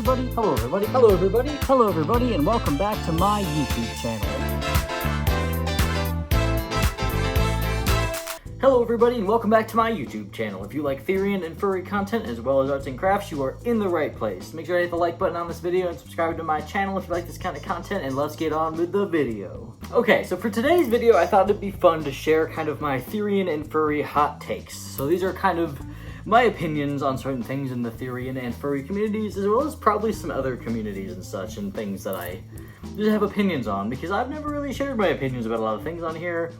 everybody, hello everybody, hello everybody, hello everybody, and welcome back to my YouTube channel. Hello everybody, and welcome back to my YouTube channel. If you like Therian and Furry content, as well as arts and crafts, you are in the right place. Make sure to hit the like button on this video and subscribe to my channel if you like this kind of content, and let's get on with the video. Okay, so for today's video, I thought it'd be fun to share kind of my Therian and Furry hot takes. So these are kind of my opinions on certain things in the Therian and Furry communities, as well as probably some other communities and such, and things that I just have opinions on, because I've never really shared my opinions about a lot of things on here.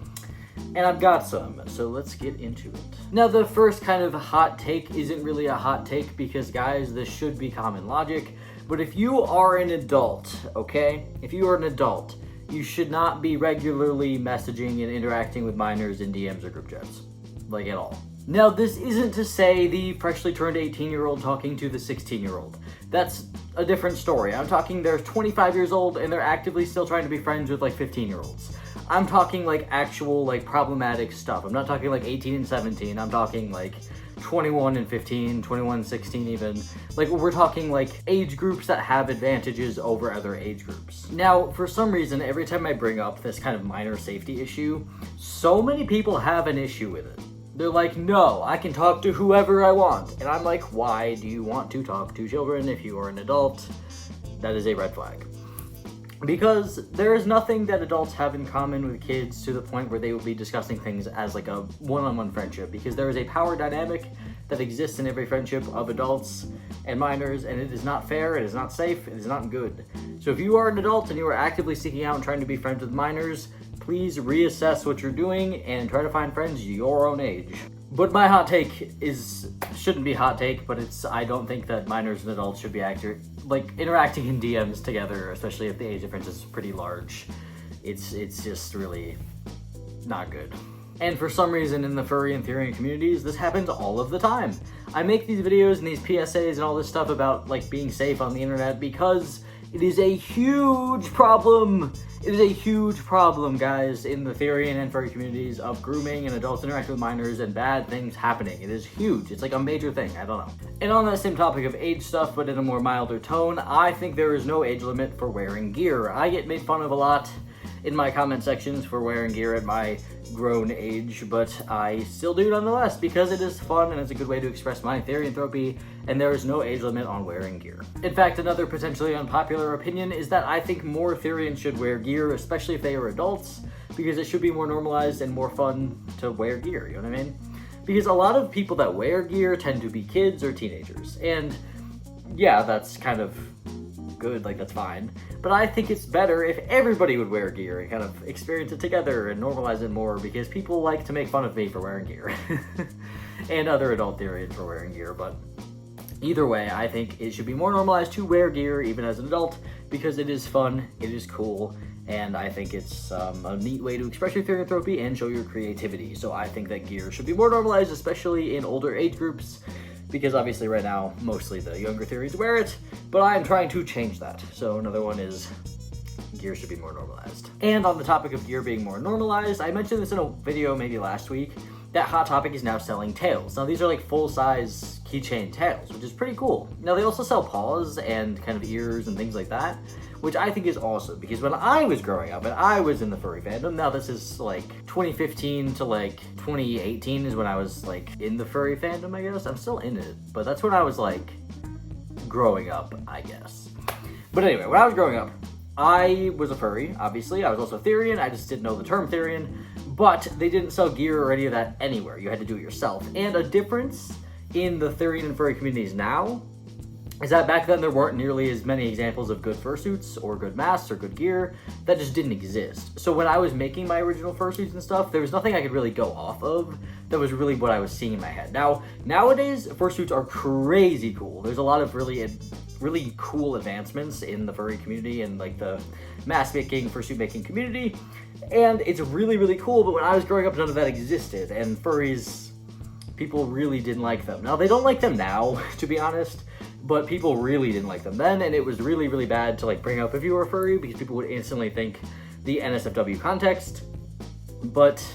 And I've got some, so let's get into it. Now, the first kind of hot take isn't really a hot take because, guys, this should be common logic. But if you are an adult, okay? If you are an adult, you should not be regularly messaging and interacting with minors in DMs or group chats. Like, at all. Now, this isn't to say the freshly turned 18-year-old talking to the 16-year-old. That's a different story. I'm talking they're 25 years old and they're actively still trying to be friends with, like, 15-year-olds. I'm talking, like, actual, like, problematic stuff. I'm not talking, like, 18 and 17. I'm talking, like, 21 and 15, 21 and 16 even. Like, we're talking, like, age groups that have advantages over other age groups. Now, for some reason, every time I bring up this kind of minor safety issue, so many people have an issue with it. They're like, no, I can talk to whoever I want. And I'm like, why do you want to talk to children if you are an adult? That is a red flag. Because there is nothing that adults have in common with kids to the point where they will be discussing things as like a one-on-one friendship, because there is a power dynamic that exists in every friendship of adults and minors, and it is not fair, it is not safe, it is not good. So if you are an adult and you are actively seeking out and trying to be friends with minors, please reassess what you're doing and try to find friends your own age. But my hot take shouldn't be hot take, but I don't think that minors and adults should be interacting in DMs together, especially if the age difference is pretty large. It's just really not good. And for some reason in the furry and Therian communities, this happens all of the time. I make these videos and these PSAs and all this stuff about like being safe on the internet because it is a huge problem. It is a huge problem, guys, in the Therian and Furry communities of grooming and adults interacting with minors and bad things happening. It is huge. It's like a major thing. I don't know. And on that same topic of age stuff, but in a more milder tone, I think there is no age limit for wearing gear. I get made fun of a lot in my comment sections for wearing gear at my grown age, but I still do nonetheless because it is fun and it's a good way to express my therianthropy, and there is no age limit on wearing gear. In fact, another potentially unpopular opinion is that I think more Therians should wear gear, especially if they are adults, because it should be more normalized and more fun to wear gear, you know what I mean? Because a lot of people that wear gear tend to be kids or teenagers, and yeah, that's kind of good, like that's fine. But I think it's better if everybody would wear gear and kind of experience it together and normalize it more, because people like to make fun of me for wearing gear and other adult Therians for wearing gear. But either way, I think it should be more normalized to wear gear even as an adult, because it is fun, it is cool, and I think it's a neat way to express your therianthropy and show your creativity. So I think that gear should be more normalized, especially in older age groups, because obviously right now, mostly the younger Therians wear it, but I am trying to change that. So another one is gear should be more normalized. And on the topic of gear being more normalized, I mentioned this in a video maybe last week, that Hot Topic is now selling tails. Now these are like full-size keychain tails, which is pretty cool. Now they also sell paws and kind of ears and things like that, which I think is awesome, because when I was growing up and I was in the furry fandom, now this is like 2015 to like 2018 is when I was like in the furry fandom, I guess. I'm still in it, but that's when I was like growing up, I guess. But anyway, when I was growing up, I was a furry, obviously. I was also a Therian. I just didn't know the term Therian, but they didn't sell gear or any of that anywhere. You had to do it yourself. And a difference in the Therian and furry communities now is that back then there weren't nearly as many examples of good fursuits or good masks or good gear. That just didn't exist. So when I was making my original fursuits and stuff, there was nothing I could really go off of that was really what I was seeing in my head. Now, nowadays, fursuits are crazy cool. There's a lot of really cool advancements in the furry community and like the mask making, fursuit making community, and it's really, really cool. But when I was growing up, none of that existed, and furries, people really didn't like them. Now, they don't like them now, to be honest, but people really didn't like them then, and it was really, really bad to like bring up if you were a furry, because people would instantly think the NSFW context. But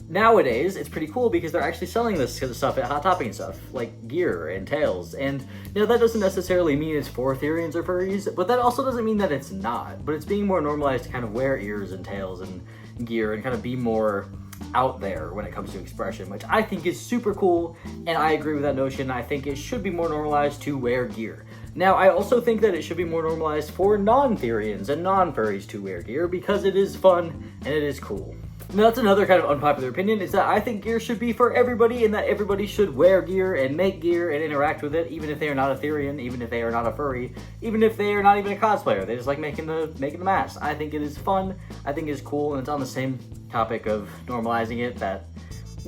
nowadays it's pretty cool because they're actually selling this kind of stuff at Hot Topic and stuff, like gear and tails. And that doesn't necessarily mean it's for Therians or furries, but that also doesn't mean that it's not. But it's being more normalized to kind of wear ears and tails and gear and kind of be more out there when it comes to expression, which I think is super cool, and I agree with that notion. I think it should be more normalized to wear gear. Now, I also think that it should be more normalized for non-Therians and non-furries to wear gear because it is fun and it is cool. Now, that's another kind of unpopular opinion, is that I think gear should be for everybody and that everybody should wear gear and make gear and interact with it, even if they are not a Therian, even if they are not a furry, even if they are not even a cosplayer. They just like making the mask. I think it is fun, I think it is cool, and it's on the same topic of normalizing it that,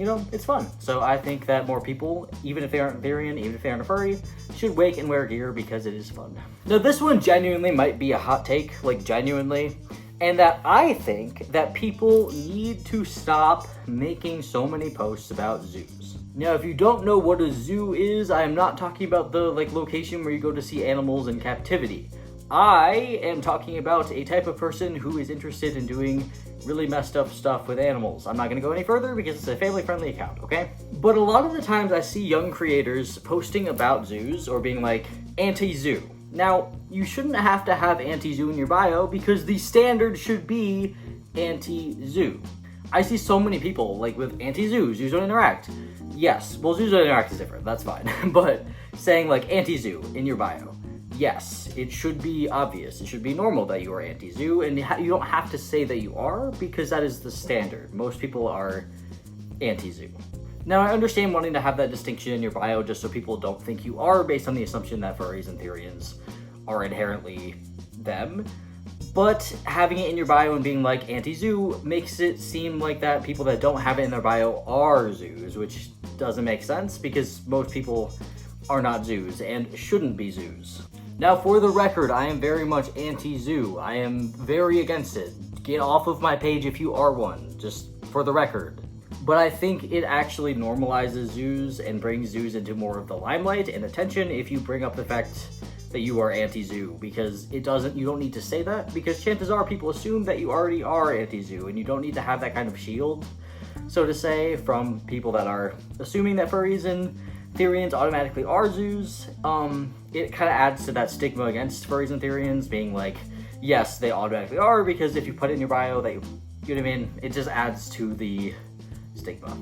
it's fun. So I think that more people, even if they aren't Therian, even if they aren't a furry, should wake and wear gear because it is fun. Now, this one genuinely might be a hot take, like genuinely, and that I think that people need to stop making so many posts about zoos. Now, if you don't know what a zoo is, I am not talking about the location where you go to see animals in captivity. I am talking about a type of person who is interested in doing really messed up stuff with animals. I'm not gonna go any further because it's a family-friendly account, okay? But a lot of the times I see young creators posting about zoos or being like, AntiZoo. Now, you shouldn't have to have AntiZoo in your bio because the standard should be AntiZoo. I see so many people with AntiZoo, zoos don't interact. Yes, well, zoos don't interact is different, that's fine. But saying AntiZoo in your bio, yes, it should be obvious. It should be normal that you are AntiZoo, and you don't have to say that you are because that is the standard. Most people are AntiZoo. Now, I understand wanting to have that distinction in your bio just so people don't think you are, based on the assumption that furries and Therians are inherently them. But having it in your bio and being like AntiZoo makes it seem like that people that don't have it in their bio are zoos, which doesn't make sense because most people are not zoos and shouldn't be zoos. Now, for the record, I am very much anti-zoo. I am very against it. Get off of my page if you are one, just for the record. But I think it actually normalizes zoos and brings zoos into more of the limelight and attention if you bring up the fact that you are anti-zoo, because you don't need to say that, because chances are people assume that you already are anti-zoo, and you don't need to have that kind of shield, so to say, from people that are assuming that furries and Therians automatically are zoos. It kind of adds to that stigma against furries and Therians being like, yes, they automatically are, because if you put it in your bio that you know what I mean, it just adds to the stigma.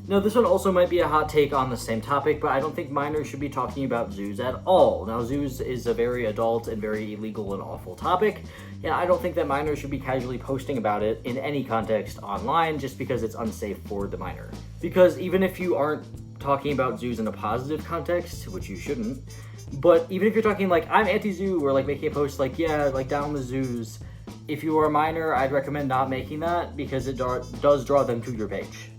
Now, this one also might be a hot take on the same topic, but I don't think minors should be talking about zoos at all. Now, zoos is a very adult and very illegal and awful topic, and I don't think that minors should be casually posting about it in any context online just because it's unsafe for the minor. Because even if you aren't talking about zoos in a positive context, which you shouldn't, but even if you're talking I'm anti-zoo, or making a post down the zoos, if you are a minor, I'd recommend not making that because it does draw them to your page.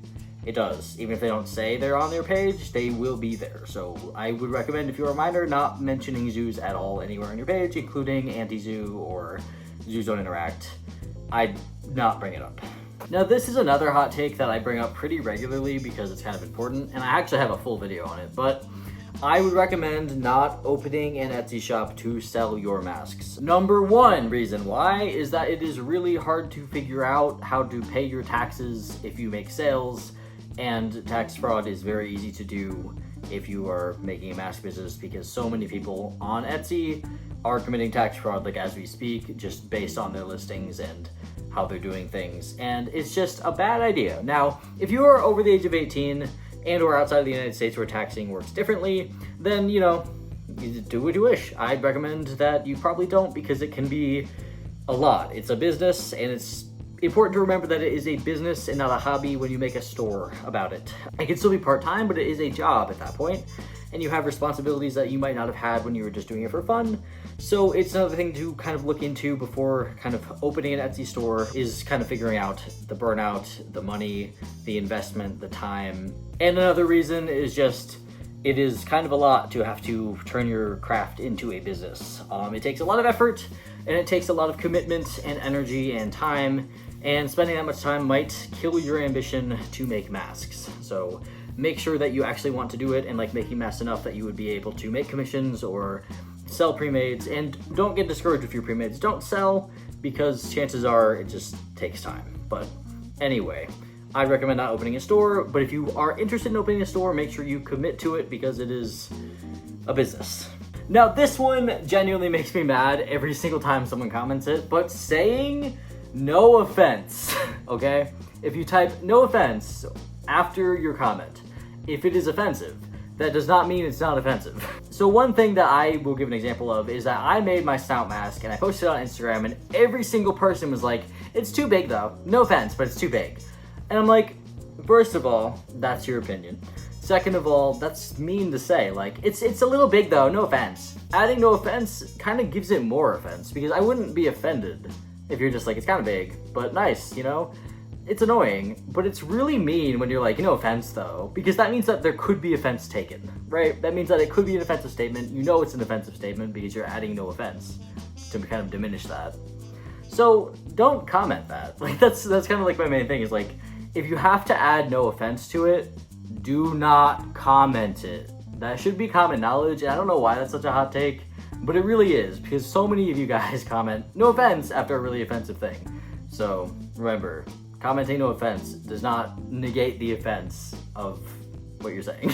It does. Even if they don't say they're on their page, they will be there. So I would recommend, if you're a minor, not mentioning zoos at all anywhere on your page, including AntiZoo or Zoos Don't Interact. I'd not bring it up. Now, this is another hot take that I bring up pretty regularly because it's kind of important, and I actually have a full video on it, but I would recommend not opening an Etsy shop to sell your masks. Number one reason why is that it is really hard to figure out how to pay your taxes if you make sales, and tax fraud is very easy to do if you are making a mask business because so many people on Etsy are committing tax fraud as we speak, just based on their listings and how they're doing things, and it's just a bad idea. Now, if you are over the age of 18 and or outside of the United States where taxing works differently, then you do what you wish. I'd recommend that you probably don't, because it can be a lot. It's a business, and it's important to remember that it is a business and not a hobby when you make a store about it. It can still be part-time, but it is a job at that point, and you have responsibilities that you might not have had when you were just doing it for fun. So it's another thing to kind of look into before kind of opening an Etsy store, is kind of figuring out the burnout, the money, the investment, the time. And another reason is just, it is kind of a lot to have to turn your craft into a business. It takes a lot of effort, and it takes a lot of commitment and energy and time, and spending that much time might kill your ambition to make masks. So make sure that you actually want to do it and making masks enough that you would be able to make commissions or sell pre-mades, and don't get discouraged with your pre-mades. Don't sell, because chances are it just takes time. But anyway, I'd recommend not opening a store, but if you are interested in opening a store, make sure you commit to it because it is a business. Now, this one genuinely makes me mad every single time someone comments it, but saying no offense, okay? If you type no offense after your comment, if it is offensive, that does not mean it's not offensive. So one thing that I will give an example of is that I made my snout mask and I posted it on Instagram, and every single person was like, it's too big though. No offense, but it's too big. And I'm like, first of all, that's your opinion. Second of all, that's mean to say. Like, it's a little big though, no offense. Adding no offense kind of gives it more offense, because I wouldn't be offended if you're just like, it's kind of big, but nice, you know? It's annoying, but it's really mean when you're like, no offense though, because that means that there could be offense taken, right? That means that it could be an offensive statement. You know it's an offensive statement because you're adding no offense to kind of diminish that. So don't comment that. Like, that's kind of like my main thing is like, if you have to add no offense to it, do not comment it. That should be common knowledge, and I don't know why that's such a hot take, but it really is, because so many of you guys comment no offense after a really offensive thing. So remember, commenting no offense does not negate the offense of what you're saying.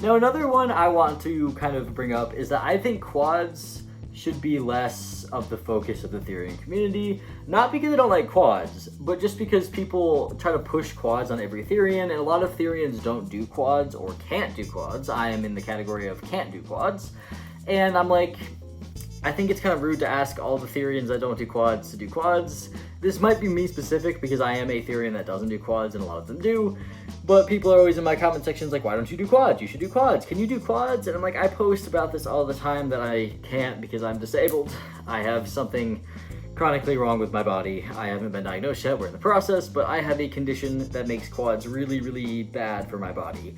Now, another one I want to kind of bring up is that I think quads should be less of the focus of the Therian community. Not because I don't like quads, but just because people try to push quads on every Therian, and a lot of Therians don't do quads or can't do quads. I am in the category of can't do quads. And I'm like, I think it's kind of rude to ask all the Therians that don't do quads to do quads. This might be me specific because I am a Therian that doesn't do quads and a lot of them do, but people are always in my comment sections like, why don't you do quads? You should do quads. Can you do quads? And I'm like, I post about this all the time that I can't because I'm disabled. I have something chronically wrong with my body. I haven't been diagnosed yet, we're in the process, but I have a condition that makes quads really, really bad for my body.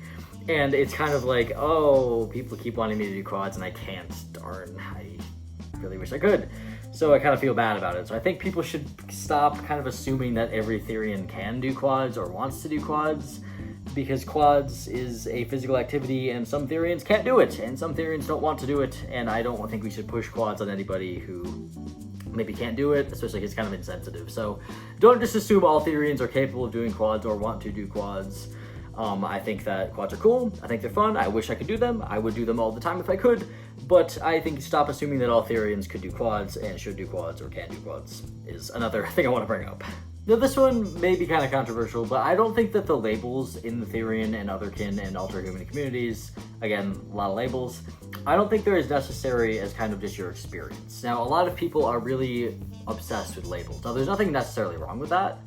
And it's kind of like, oh, people keep wanting me to do quads and I can't, darn, I really wish I could. So I kind of feel bad about it. So I think people should stop kind of assuming that every Therian can do quads or wants to do quads, because quads is a physical activity and some Therians can't do it and some Therians don't want to do it, and I don't think we should push quads on anybody who maybe can't do it, especially because it's kind of insensitive. So don't just assume all Therians are capable of doing quads or want to do quads. I think that quads are cool. I think they're fun. I wish I could do them. I would do them all the time if I could. But I think stop assuming that all Therians could do quads and should do quads or can do quads is another thing I want to bring up. Now, this one may be kind of controversial, but I don't think that the labels in the Therian and otherkin and ultra-human communities, again, a lot of labels, I don't think they're as necessary as kind of just your experience. Now, a lot of people are really obsessed with labels. Now, there's nothing necessarily wrong with that.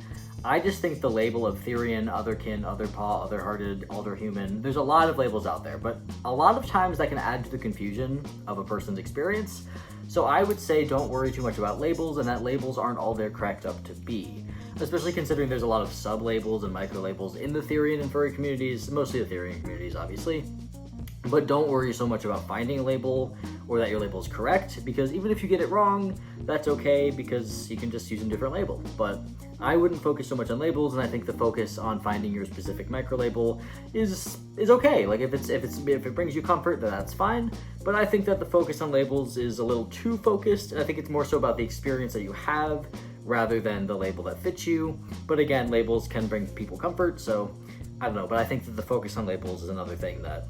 I just think the label of Therian, otherkin, otherpaw, otherhearted, alterhuman, there's a lot of labels out there, but a lot of times that can add to the confusion of a person's experience. So I would say don't worry too much about labels, and that labels aren't all they're cracked up to be. Especially considering there's a lot of sub-labels and micro-labels in the Therian and furry communities, mostly the Therian communities, obviously. But don't worry so much about finding a label or that your label is correct, because even if you get it wrong, that's okay, because you can just use a different label. But I wouldn't focus so much on labels, and I think the focus on finding your specific micro label is okay. Like if it brings you comfort, then that's fine. But I think that the focus on labels is a little too focused, and I think it's more so about the experience that you have rather than the label that fits you. But again, labels can bring people comfort, so I don't know. But I think that the focus on labels is another thing that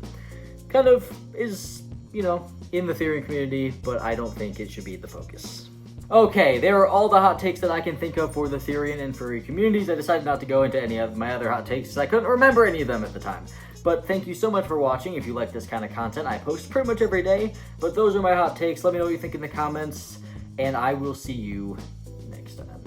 kind of is, you know, in the Therian community, but I don't think it should be the focus. Okay, there are all the hot takes that I can think of for the Therian and furry communities. I decided not to go into any of my other hot takes because I couldn't remember any of them at the time. But thank you so much for watching. If you like this kind of content, I post pretty much every day, but those are my hot takes. Let me know what you think in the comments, and I will see you next time.